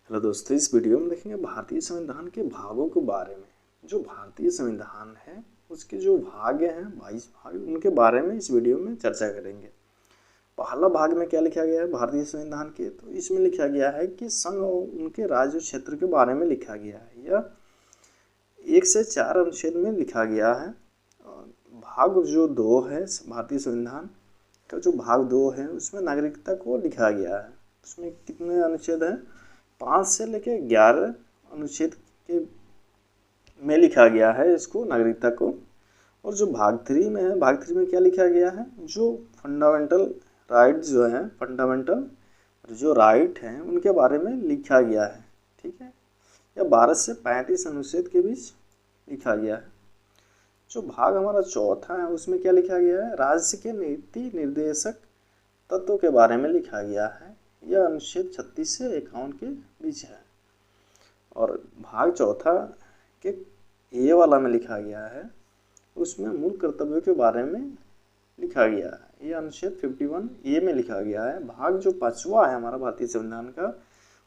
Hello दोस्तों, इस video में देखेंगे भारतीय संविधान के भागों के बारे में। जो भारतीय संविधान है उसके जो भाग हैं 22 भाग, उनके बारे में इस वीडियो में चर्चा करेंगे। पहला भाग में क्या लिखा गया है भारतीय संविधान के, तो इसमें लिखा गया है कि संघ और उनके राज्य क्षेत्र के बारे में लिखा गया है। यह 1 से 4 अनुच्छेद में लिखा गया है। भाग जो 2 है भारतीय संविधान का, जो भाग 2 है उसमें नागरिकता को लिखा गया है। उसमें कितने अनुच्छेद हैं? 5 से लेकर 11 अनुच्छेद के में लिखा गया है इसको, नागरिकता को। और जो भाग 3 में है, भाग 3 में क्या लिखा गया है? जो फंडामेंटल राइट जो हैं, फंडामेंटल जो राइट हैं उनके बारे में लिखा गया है। ठीक है, यह 12 से 35 अनुच्छेद के बीच लिखा गया है। जो भाग हमारा चौथा है उसमें क्या लिखा गया है? राज्य के नीति निर्देशक तत्वों के बारे में लिखा गया है। यह अनुच्छेद 36 से 51 के बीच है। और भाग चौथा के ये वाला में लिखा गया है, उसमें मूल कर्तव्यों के बारे में लिखा गया है। यह अनुच्छेद 51 ए में लिखा गया है। भाग जो 5वां है हमारा भारतीय संविधान का,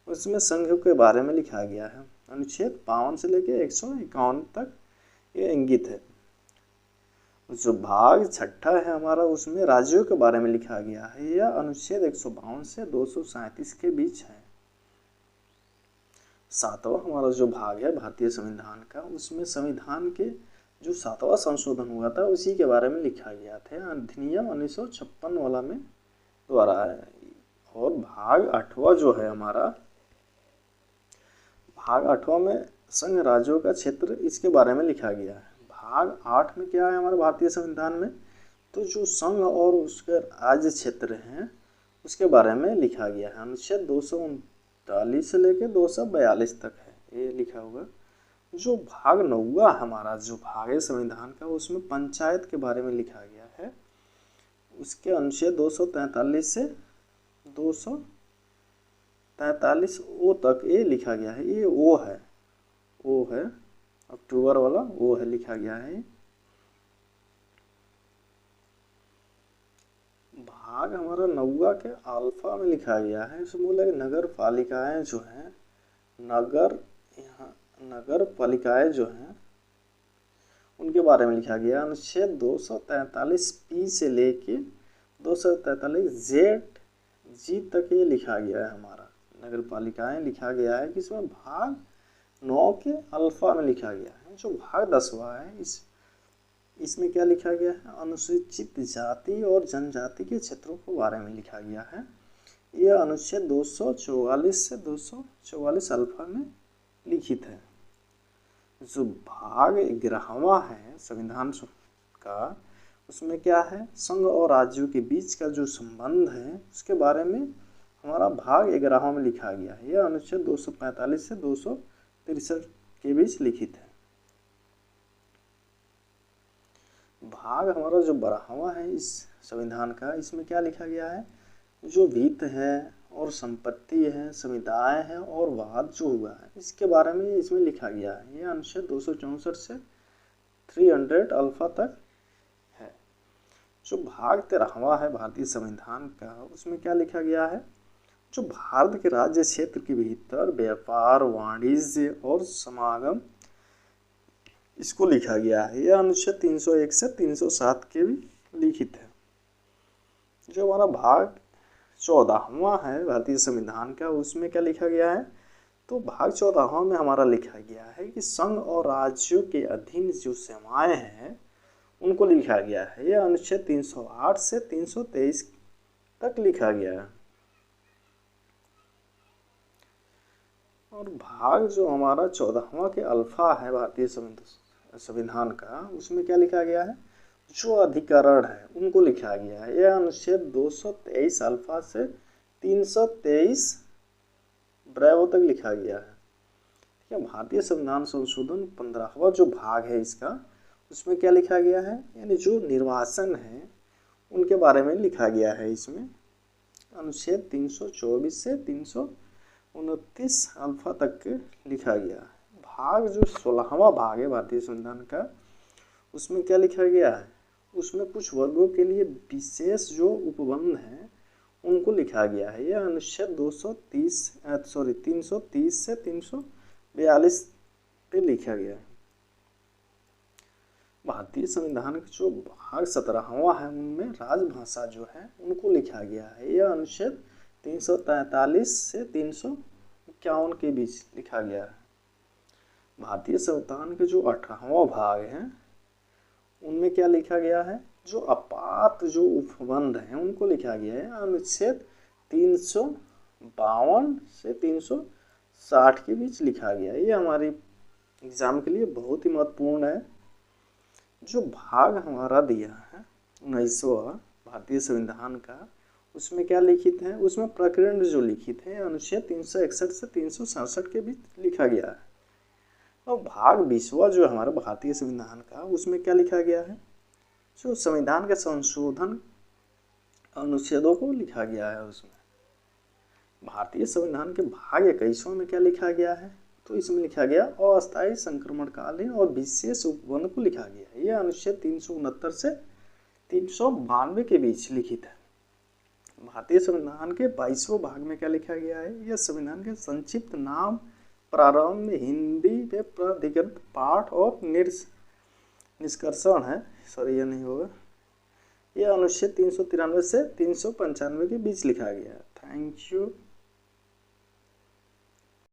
उसमें संघ के बारे में लिखा गया है। अनुच्छेद 52 से लेकर 151 तक ये इंगित है। जो भाग 6 है हमारा, उसमें राज्यों के बारे में लिखा गया है। यह अनुच्छेद 152 से 237 के बीच है। 7वां हमारा जो भाग है भारतीय संविधान का, उसमें संविधान के जो 7वां संशोधन हुआ था उसी के बारे में लिखा गया था। अधिनियम 1956 वाला में द्वारा है। और भाग 8वां जो है हमारा, भाग 8वां में संघ राज्यों का क्षेत्र, इसके बारे में लिखा गया है। भाग 8 में क्या है हमारे भारतीय संविधान में? तो जो संघ और उसके राज्य क्षेत्र हैं उसके बारे में लिखा गया है। अनुच्छेद 239 से लेकर 242 तक है ये लिखा हुआ। जो भाग 9वां हमारा जो भाग है संविधान का, उसमें पंचायत के बारे में लिखा गया है। उसके अनुच्छेद 243 से 243 ओ तक ये लिखा गया है। ये ओ है अक्टूबर वाला वो है, लिखा गया है। भाग हमारा 9वां के अल्फा में लिखा गया है। इसमें बोला कि नगर पालिकाएं जो हैं, नगर पालिकाएं जो हैं उनके बारे में लिखा गया। अनुच्छेद 243 पी से लेके 243 जेड जी तक ये लिखा गया है हमारा। नगर पालिकाएं लिखा गया है कि इसमें भाग 9 के अल्फा में लिखा गया है। जो भाग 10वां है इसमें क्या लिखा गया है? अनुसूचित जाति और जनजाति के क्षेत्रों के बारे में लिखा गया है। यह अनुच्छेद 244 से 244 अल्फा में लिखित है। जो भाग 11वां है संविधान का, उसमें क्या है? संघ और राज्यों के बीच का जो संबंध है उसके बारे में हमारा भाग 11वां में लिखा गया है। यह अनुच्छेद 245 से 263 के बीच लिखित है। भाग हमारा जो 12वां है इस संविधान का, इसमें क्या लिखा गया है? जो वित्त है और संपत्ति है, समुदाय है और वाद जो हुआ है, इसके बारे में इसमें लिखा गया है। यह अनुच्छेद 264 से 300 अल्फा तक है। जो भाग 13वां है भारतीय संविधान का, उसमें क्या लिखा गया है? जो भारत के राज्य क्षेत्र के भीतर व्यापार, वाणिज्य और समागम, इसको लिखा गया है। यह अनुच्छेद 301 से 307 के भी लिखित है। जो हमारा भाग 14वां है भारतीय संविधान का, उसमें क्या लिखा गया है? तो भाग 14वां में हमारा लिखा गया है कि संघ और राज्यों के अधीन जो सेवाएं हैं उनको लिखा गया है। यह अनुच्छेद 308 से 323 तक लिखा गया है। और भाग जो हमारा 14वां के अल्फा है भारतीय संविधान का, उसमें क्या लिखा गया है? जो अधिकरण है उनको लिखा गया है। यह अनुच्छेद 223 अल्फा से 323 ब्रेवो तक लिखा गया है। ठीक है, भारतीय संविधान संशोधन 15वां जो भाग है इसका, उसमें क्या लिखा गया है? यानी जो निर्वाचन है उनके बारे में लिखा गया है। इसमें अनुच्छेद 324 से 329 अल्फा तक लिखा गया है। भाग जो 16वां भाग है भारतीय संविधान का, उसमें क्या लिखा गया है? उसमें कुछ वर्गों के लिए विशेष जो उपबंध हैं उनको लिखा गया है। यह अनुच्छेद 330 से 342 पे लिखा गया है। भारतीय संविधान का जो भाग 17वां है उनमें राजभाषा जो है उनको लिखा गया है। यह अनुच्छेद 343 से 351 के बीच लिखा गया है। भारतीय संविधान के जो 18वां भाग है उनमें क्या लिखा गया है, जो आपात जो उपबंध हैं उनको लिखा गया है। अनुच्छेद 352 से 360 के बीच लिखा गया है। ये हमारे एग्जाम के लिए बहुत ही महत्वपूर्ण है। जो भाग हमारा दिया है 19वां भारतीय संविधान का, उसमें क्या लिखित है, उसमें प्रकरण जो लिखित है अनुच्छेद 361 से 367 के बीच लिखा गया है। और भाग 20वां जो हमारा भारतीय संविधान का, उसमें क्या लिखा गया है, जो संविधान के संशोधन अनुच्छेदों को लिखा गया है। उसमें भारतीय संविधान के भाग 21वां में क्या लिखा गया है, तो इसमें लिखा गया अस्थायी संक्रमणकालीन और विशेष उपबंध को लिखा गया है। यह अनुच्छेद 369 से 392 के बीच लिखित है। भारतीय संविधान के 22वें भाग में क्या लिखा गया है, यह संविधान के संक्षिप्त नाम प्रारंभ में हिंदी में प्राधिकृत पाठ और निष्कर्षण है। सॉरी, यह नहीं होगा। यह अनुच्छेद 393 से 395 के बीच लिखा गया है। Thank you.